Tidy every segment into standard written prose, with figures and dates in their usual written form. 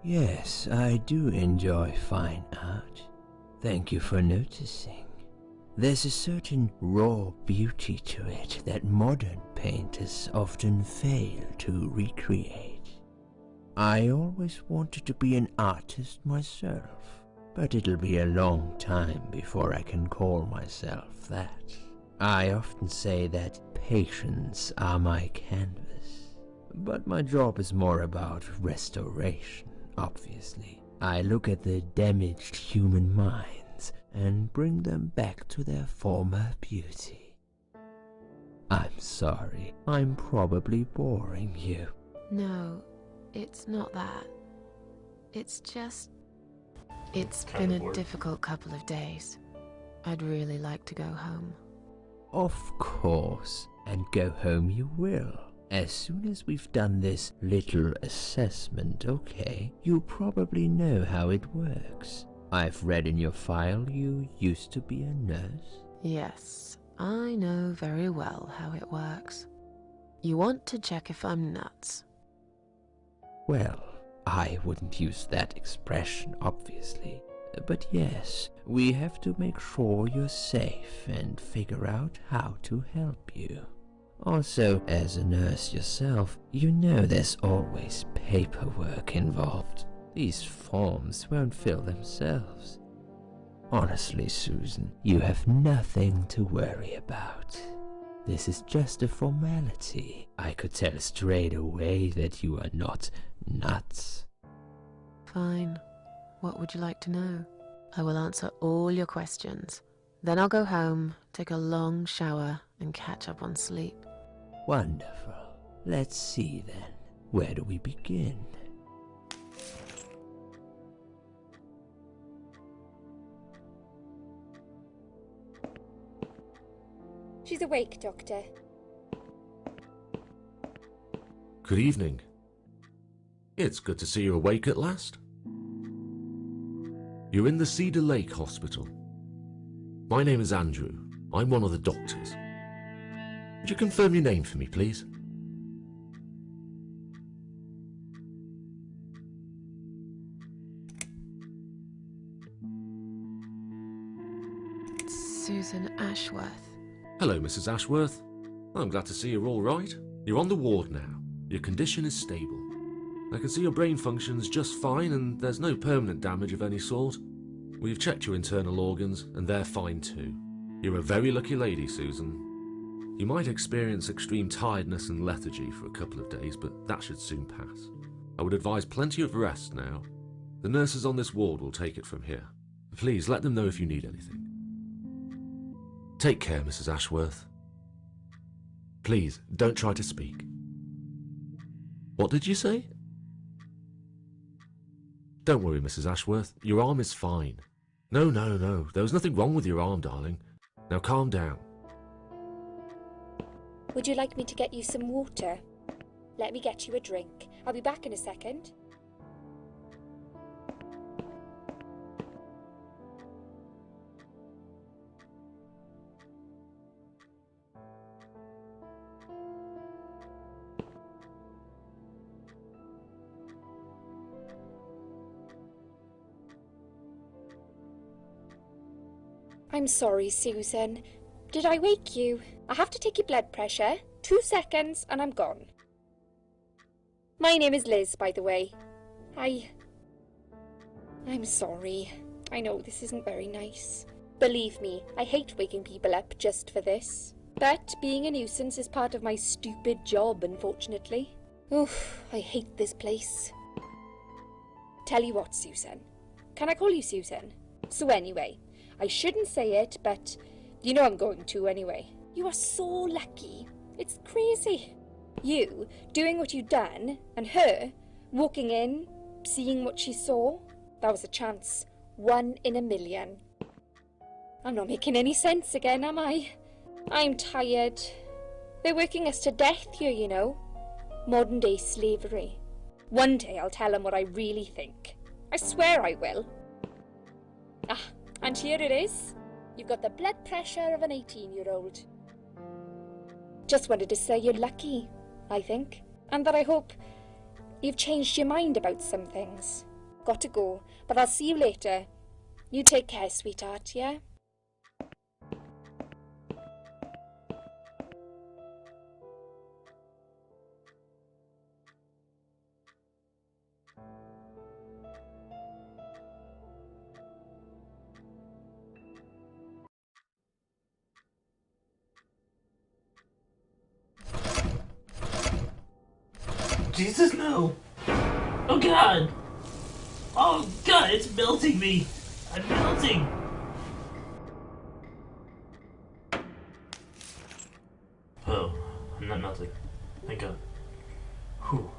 Yes, I do enjoy fine art. Thank you for noticing. There's a certain raw beauty to it that modern painters often fail to recreate. I always wanted to be an artist myself, but it'll be a long time before I can call myself that. I often say that patients are my canvas, but my job is more about restoration, obviously. I look at the damaged human minds and bring them back to their former beauty. I'm sorry, I'm probably boring you. No, it's not that. It's just... It's been a difficult couple of days. I'd really like to go home. Of course, and go home you will. As soon as we've done this little assessment, okay? You probably know how it works. I've read in your file you used to be a nurse. Yes, I know very well how it works. You want to check if I'm nuts. Well, I wouldn't use that expression, obviously. But yes, we have to make sure you're safe and figure out how to help you. Also, as a nurse yourself, you know there's always paperwork involved. These forms won't fill themselves. Honestly, Susan, you have nothing to worry about. This is just a formality. I could tell straight away that you are not nuts. Fine. What would you like to know? I will answer all your questions. Then I'll go home, take a long shower, and catch up on sleep. Wonderful. Let's see then. Where do we begin? She's awake, Doctor. Good evening. It's good to see you awake at last. You're in the Cedar Lake Hospital. My name is Andrew. I'm one of the doctors. Would you confirm your name for me, please? Susan Ashworth. Hello, Mrs. Ashworth. I'm glad to see you're all right. You're on the ward now. Your condition is stable. I can see your brain functions just fine and there's no permanent damage of any sort. We've checked your internal organs and they're fine too. You're a very lucky lady, Susan. You might experience extreme tiredness and lethargy for a couple of days, but that should soon pass. I would advise plenty of rest now. The nurses on this ward will take it from here. Please let them know if you need anything. Take care, Mrs. Ashworth. Please, don't try to speak. What did you say? Don't worry, Mrs. Ashworth. Your arm is fine. No. There was nothing wrong with your arm, darling. Now calm down. Would you like me to get you some water? Let me get you a drink. I'll be back in a second. I'm sorry, Susan. Did I wake you? I have to take your blood pressure. 2 seconds and I'm gone. My name is Liz, by the way. I'm sorry. I know this isn't very nice. Believe me, I hate waking people up just for this. But being a nuisance is part of my stupid job, unfortunately. Oof, I hate this place. Tell you what, Susan. Can I call you Susan? So anyway, I shouldn't say it, but you know I'm going to anyway. You are so lucky. It's crazy. You doing what you've done, and her walking in, seeing what she saw. That was a chance. 1 in a million. I'm not making any sense again, am I? I'm tired. They're working us to death here, you know. Modern day slavery. One day I'll tell them what I really think. I swear I will. Ah, and here it is. You've got the blood pressure of an 18-year-old. Just wanted to say you're lucky, I think. And that I hope you've changed your mind about some things. Got to go, but I'll see you later. You take care, sweetheart, yeah? Jesus, no! Oh god! Oh god, it's melting me! I'm melting! Oh, I'm not melting. Thank god. Whew.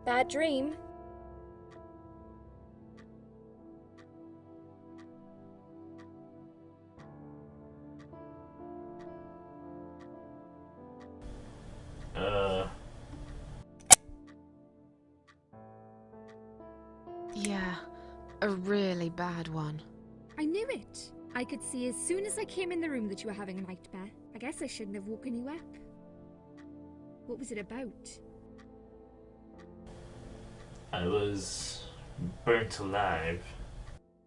Bad dream? Yeah, a really bad one. I knew it. I could see as soon as I came in the room that you were having a nightmare. I guess I shouldn't have woken you up. What was it about? I was burnt alive.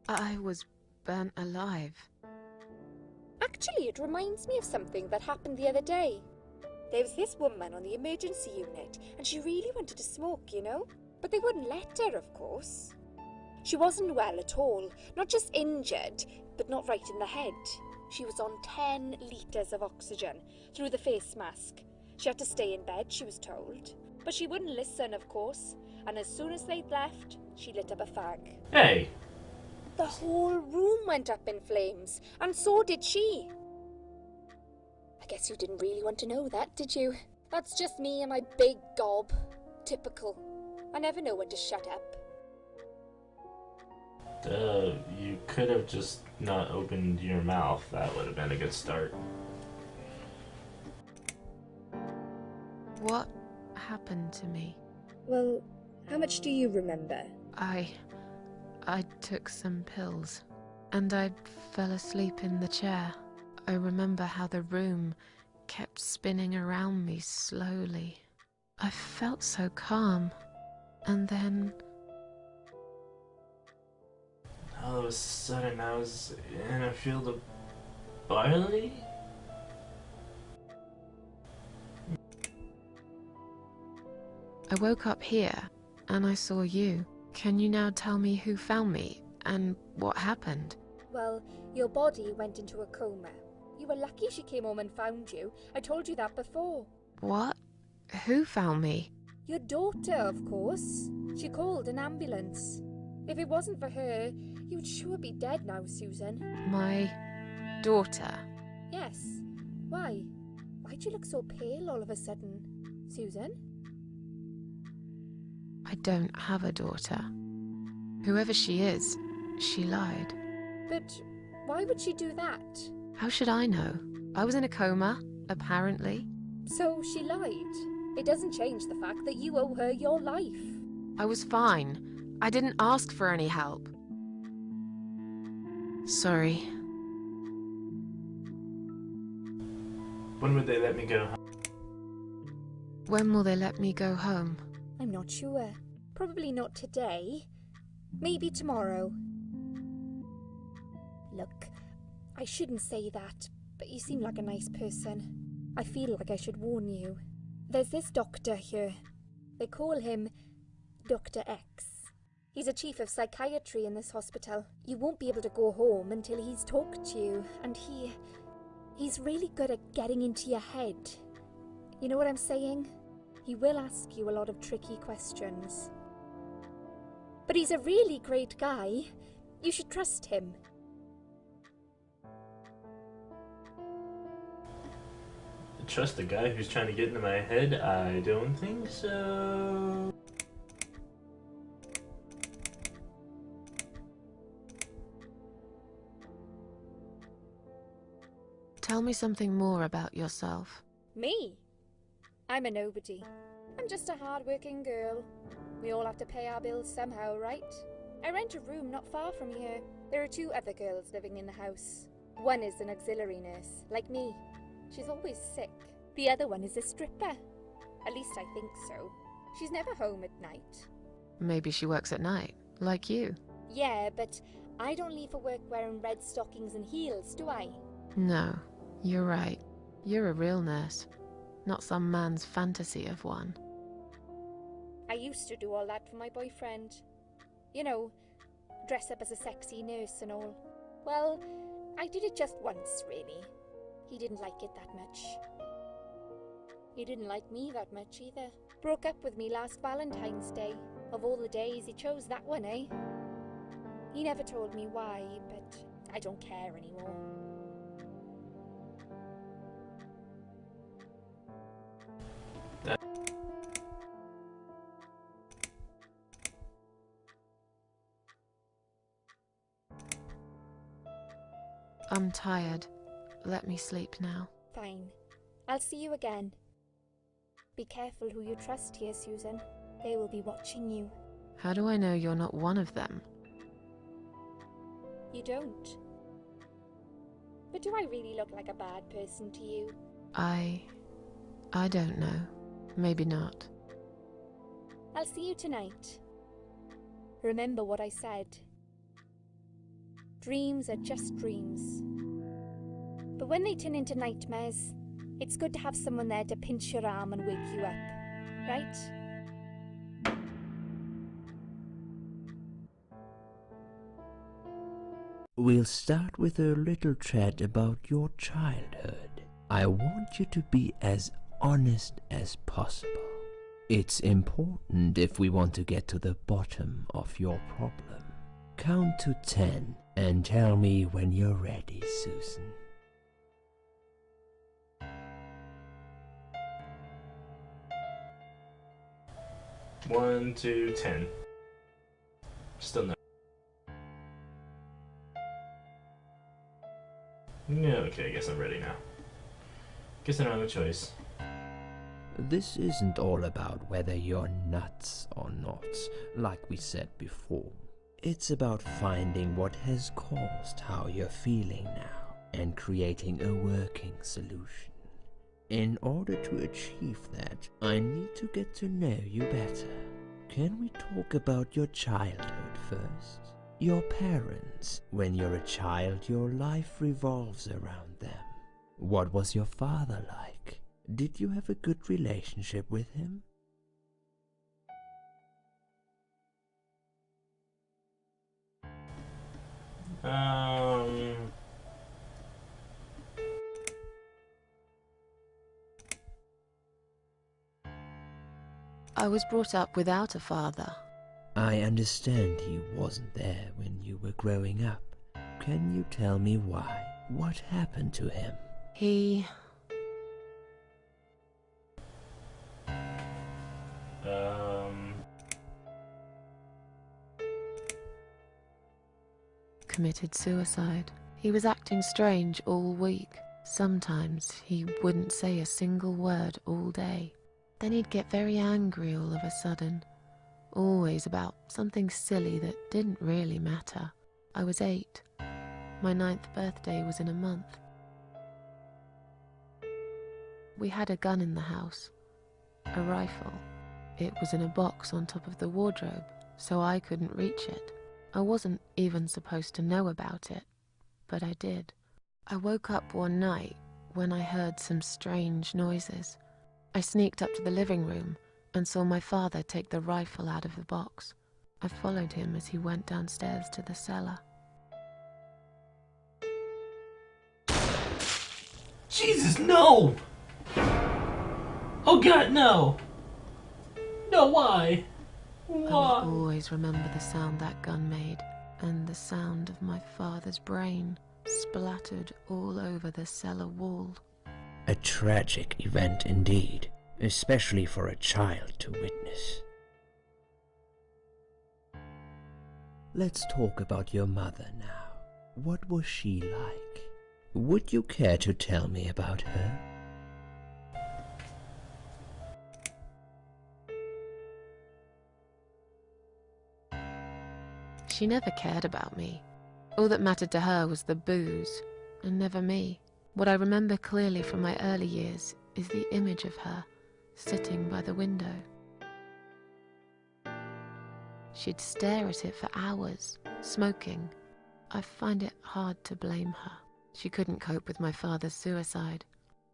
I was burnt alive. Actually, it reminds me of something that happened the other day. There was this woman on the emergency unit, and she really wanted to smoke, you know? But they wouldn't let her, of course. She wasn't well at all, not just injured, but not right in the head. She was on 10 litres of oxygen through the face mask. She had to stay in bed, she was told. But she wouldn't listen, of course, and as soon as they'd left, she lit up a fag. Hey! The whole room went up in flames, and so did she. I guess you didn't really want to know that, did you? That's just me and my big gob. Typical. I never know when to shut up. You could have just not opened your mouth. That would have been a good start. What happened to me? Well, how much do you remember? I took some pills, and I fell asleep in the chair. I remember how the room kept spinning around me slowly. I felt so calm, and then... All of a sudden, I was in a field of barley? I woke up here, and I saw you. Can you now tell me who found me, and what happened? Well, your body went into a coma. You were lucky she came home and found you. I told you that before. What? Who found me? Your daughter, of course. She called an ambulance. If it wasn't for her, you'd sure be dead now, Susan. My daughter? Yes. Why? Why'd you look so pale all of a sudden, Susan? I don't have a daughter. Whoever she is, she lied. But why would she do that? How should I know? I was in a coma, apparently. So she lied. It doesn't change the fact that you owe her your life. I was fine. I didn't ask for any help. Sorry. When would they let me go? When will they let me go home? I'm not sure. Probably not today. Maybe tomorrow. Look, I shouldn't say that, but you seem like a nice person. I feel like I should warn you. There's this doctor here. They call him Dr. X. He's a chief of psychiatry in this hospital. You won't be able to go home until he's talked to you, and he's really good at getting into your head. You know what I'm saying? He will ask you a lot of tricky questions. But he's a really great guy. You should trust him. Trust a guy who's trying to get into my head? I don't think so. Tell me something more about yourself. Me? I'm a nobody. I'm just a hard-working girl. We all have to pay our bills somehow, right? I rent a room not far from here. There are 2 other girls living in the house. One is an auxiliary nurse, like me. She's always sick. The other one is a stripper. At least I think so. She's never home at night. Maybe she works at night. Like you. Yeah, but I don't leave for work wearing red stockings and heels, do I? No, you're right. You're a real nurse, not some man's fantasy of one. I used to do all that for my boyfriend. You know, dress up as a sexy nurse and all. Well, I did it just once, really. He didn't like it that much. He didn't like me that much either. Broke up with me last Valentine's Day. Of all the days, he chose that one, eh? He never told me why, but I don't care anymore. I'm tired. Let me sleep now. Fine. I'll see you again. Be careful who you trust here, Susan. They will be watching you. How do I know you're not one of them? You don't. But do I really look like a bad person to you? I don't know. Maybe not. I'll see you tonight. Remember what I said. Dreams are just dreams. But when they turn into nightmares, it's good to have someone there to pinch your arm and wake you up, right? We'll start with a little chat about your childhood. I want you to be as honest as possible. It's important if we want to get to the bottom of your problem. Count to 10 and tell me when you're ready, Susan. 1 to 10. Still no. Yeah, okay, I guess I'm ready now. Guess I don't have a choice. This isn't all about whether you're nuts or not, like we said before. It's about finding what has caused how you're feeling now and creating a working solution. In order to achieve that, I need to get to know you better. Can we talk about your childhood first? Your parents. When you're a child, your life revolves around them. What was your father like? Did you have a good relationship with him? I was brought up without a father. I understand he wasn't there when you were growing up. Can you tell me why? What happened to him? He... committed suicide. He was acting strange all week. Sometimes he wouldn't say a single word all day. Then he'd get very angry all of a sudden. Always about something silly that didn't really matter. I was 8. My 9th birthday was in a month. We had a gun in the house. A rifle. It was in a box on top of the wardrobe, so I couldn't reach it. I wasn't even supposed to know about it, but I did. I woke up one night when I heard some strange noises. I sneaked up to the living room and saw my father take the rifle out of the box. I followed him as he went downstairs to the cellar. Jesus, no! Oh God, no! No, why? I will Why? always remember the sound that gun made, and the sound of my father's brain splattered all over the cellar wall. A tragic event indeed, especially for a child to witness. Let's talk about your mother now. What was she like? Would you care to tell me about her? She never cared about me. All that mattered to her was the booze, and never me. What I remember clearly from my early years is the image of her sitting by the window. She'd stare at it for hours, smoking. I find it hard to blame her. She couldn't cope with my father's suicide.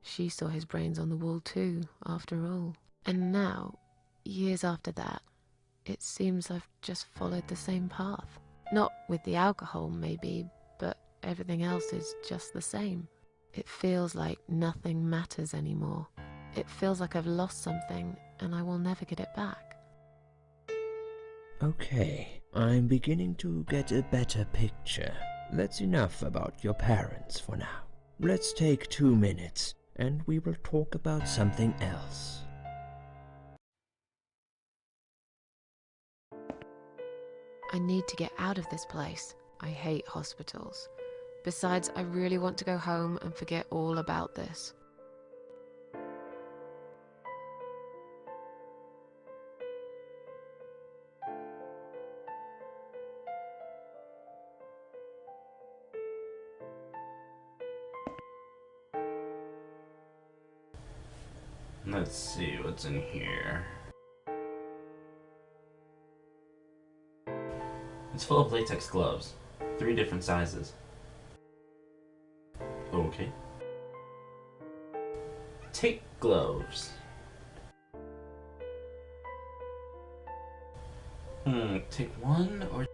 She saw his brains on the wall too, after all. And now, years after that, it seems I've just followed the same path. Not with the alcohol, maybe, but everything else is just the same. It feels like nothing matters anymore. It feels like I've lost something, and I will never get it back. Okay, I'm beginning to get a better picture. That's enough about your parents for now. Let's take 2 minutes, and we will talk about something else. I need to get out of this place. I hate hospitals. Besides, I really want to go home and forget all about this. Let's see what's in here. It's full of latex gloves. 3 different sizes. Okay. Take gloves. Take 1 or...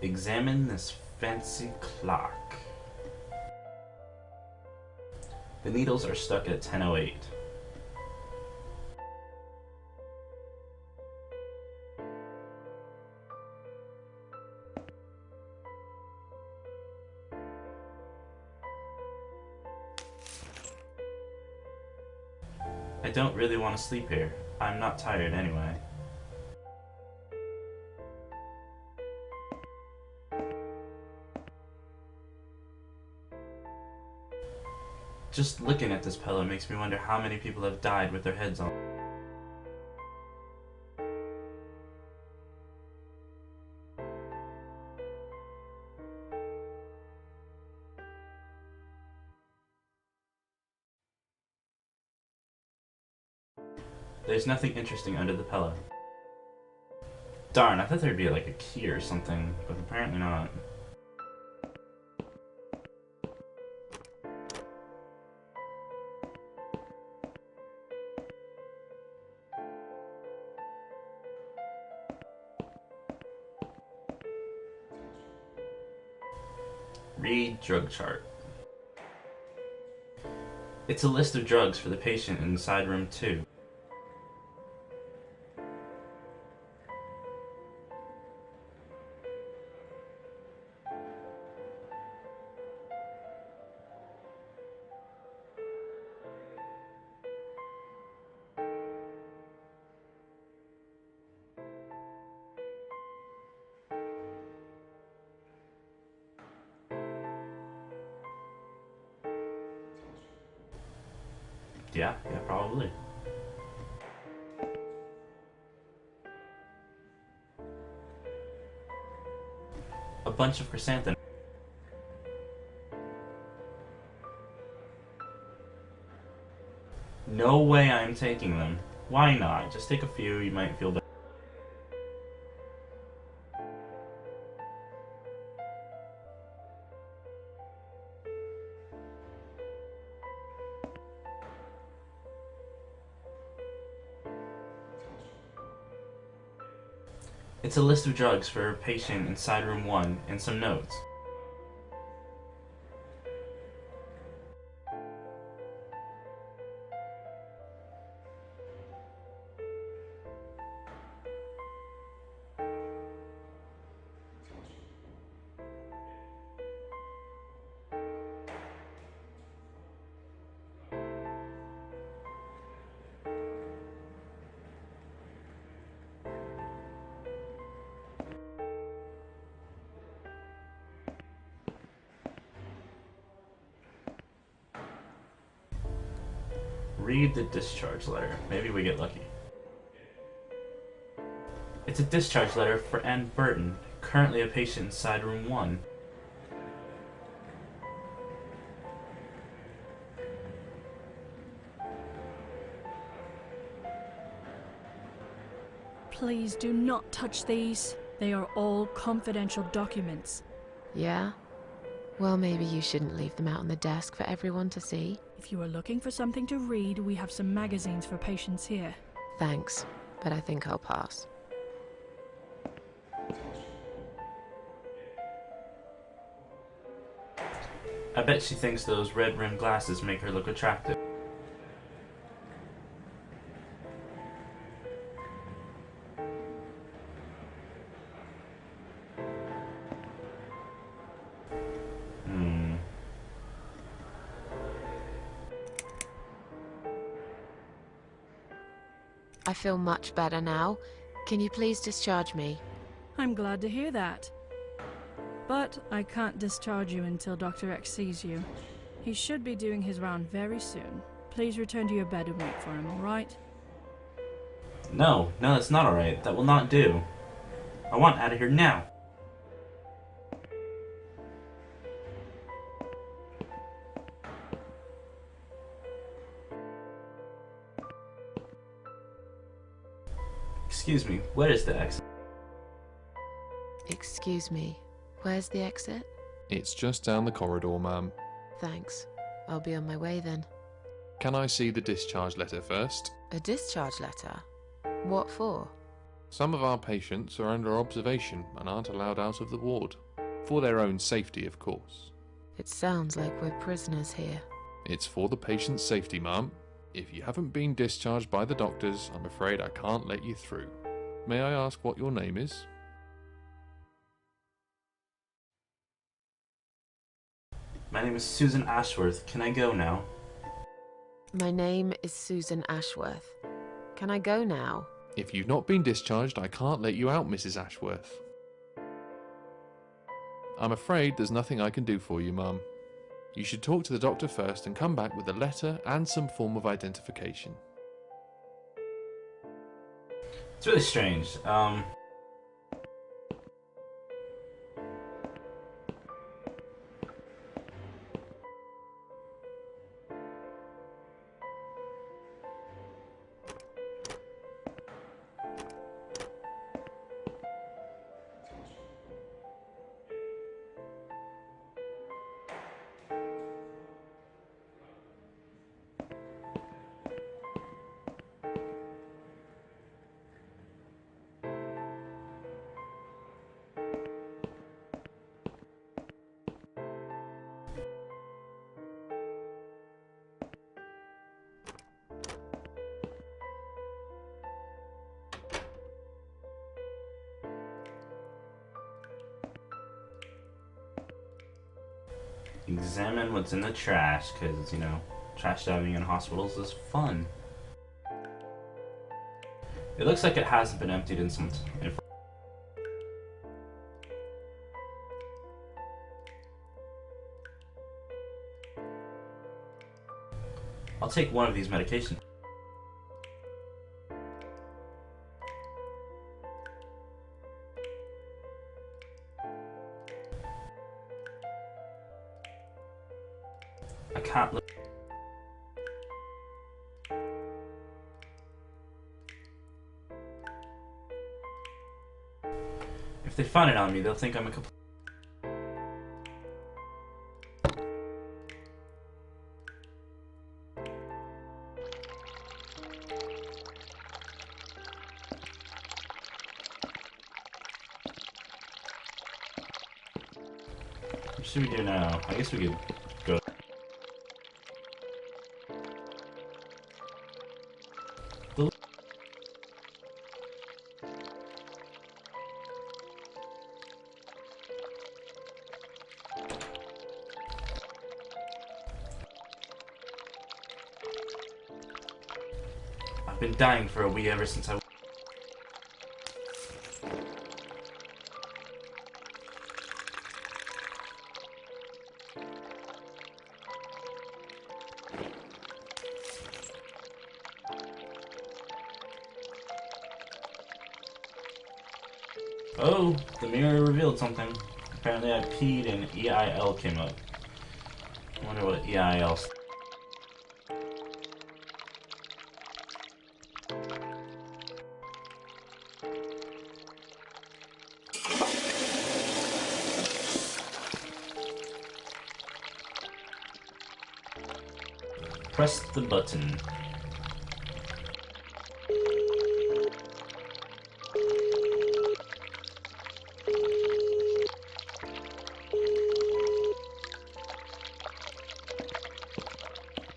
Examine this fancy clock. The needles are stuck at 10:08. I don't really want to sleep here. I'm not tired anyway. Just looking at this pillow makes me wonder how many people have died with their heads on. There's nothing interesting under the pillow. Darn, I thought there'd be like a key or something, but apparently not. Read drug chart. It's a list of drugs for the patient inside room 2. Yeah, probably. A bunch of chrysanthemums. No way I'm taking them. Why not? Just take a few, you might feel better. It's a list of drugs for a patient inside room 1 and some notes. Read the discharge letter. Maybe we get lucky. It's a discharge letter for Ann Burton, currently a patient inside room 1. Please do not touch these. They are all confidential documents. Yeah? Well, maybe you shouldn't leave them out on the desk for everyone to see. If you are looking for something to read, we have some magazines for patients here. Thanks, but I think I'll pass. I bet she thinks those red-rimmed glasses make her look attractive. I feel much better now. Can you please discharge me? I'm glad to hear that. But I can't discharge you until Dr. X sees you. He should be doing his round very soon. Please return to your bed and wait for him, alright? No, that's not alright. That will not do. I want out of here now. Excuse me, where is the exit? Excuse me, where's the exit? It's just down the corridor, ma'am. Thanks. I'll be on my way then. Can I see the discharge letter first? A discharge letter? What for? Some of our patients are under observation and aren't allowed out of the ward. For their own safety, of course. It sounds like we're prisoners here. It's for the patient's safety, ma'am. If you haven't been discharged by the doctors, I'm afraid I can't let you through. May I ask what your name is? My name is Susan Ashworth. Can I go now? My name is Susan Ashworth. Can I go now? If you've not been discharged, I can't let you out, Mrs. Ashworth. I'm afraid there's nothing I can do for you, ma'am. You should talk to the doctor first and come back with a letter and some form of identification. It's really strange. Examine what's in the trash, because, you know, trash diving in hospitals is fun. It looks like it hasn't been emptied in some time. I'll take one of these medications. I can't look. If they find it on me, they'll think I'm a complete. What should we do now? I guess we could go. I've been dying for a wee ever since I. Oh, the mirror revealed something. Apparently I peed and EIL came up. I wonder what EIL is. Press the button.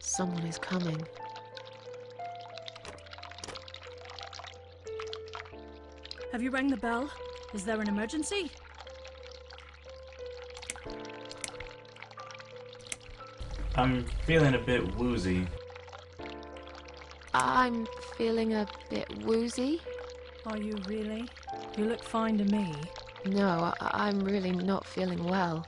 Someone is coming. Have you rang the bell? Is there an emergency? I'm feeling a bit woozy. I'm feeling a bit woozy. Are you really? You look fine to me. No, I'm really not feeling well.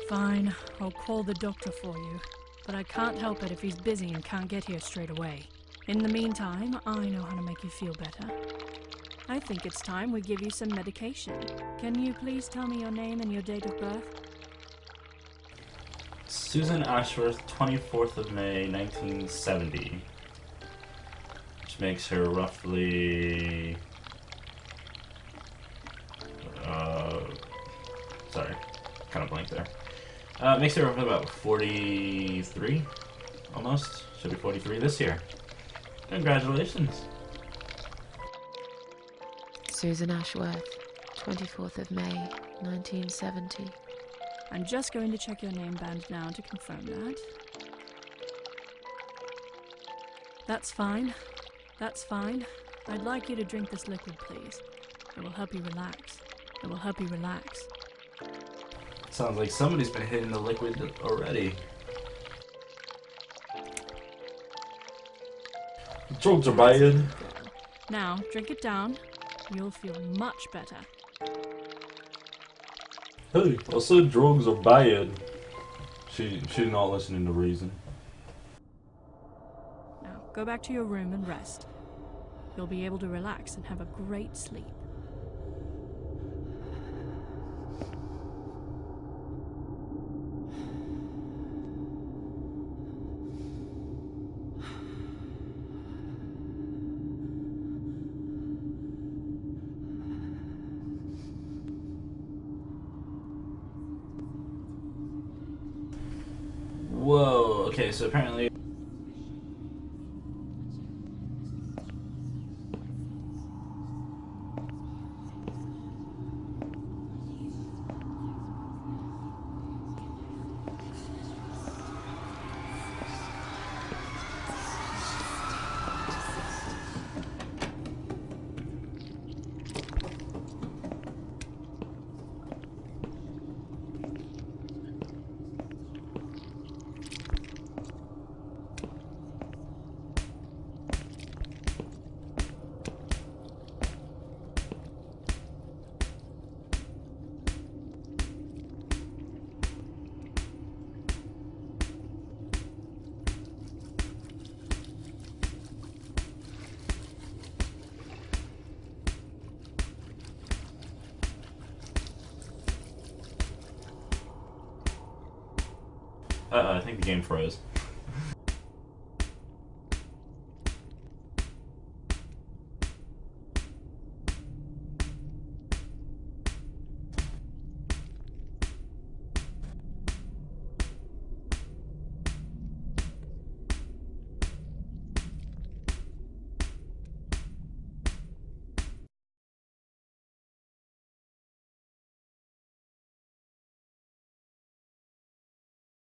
Fine, I'll call the doctor for you. But I can't help it if he's busy and can't get here straight away. In the meantime, I know how to make you feel better. I think it's time we give you some medication. Can you please tell me your name and your date of birth? Susan Ashworth, 24th of May, 1970. Which makes her roughly... sorry, kind of blanked there. Makes her roughly about 43, almost. Should be 43 this year. Congratulations. Susan Ashworth, 24th of May, 1970. I'm just going to check your name band now to confirm that. That's fine. That's fine. I'd like you to drink this liquid, please. It will help you relax. It will help you relax. Sounds like somebody's been hitting the liquid already. Drugs are bad. Now, drink it down. You'll feel much better. Hey, I said drugs are bad. She's not listening to reason. Now, go back to your room and rest. You'll be able to relax and have a great sleep. Whoa, okay, so apparently... I think the game froze.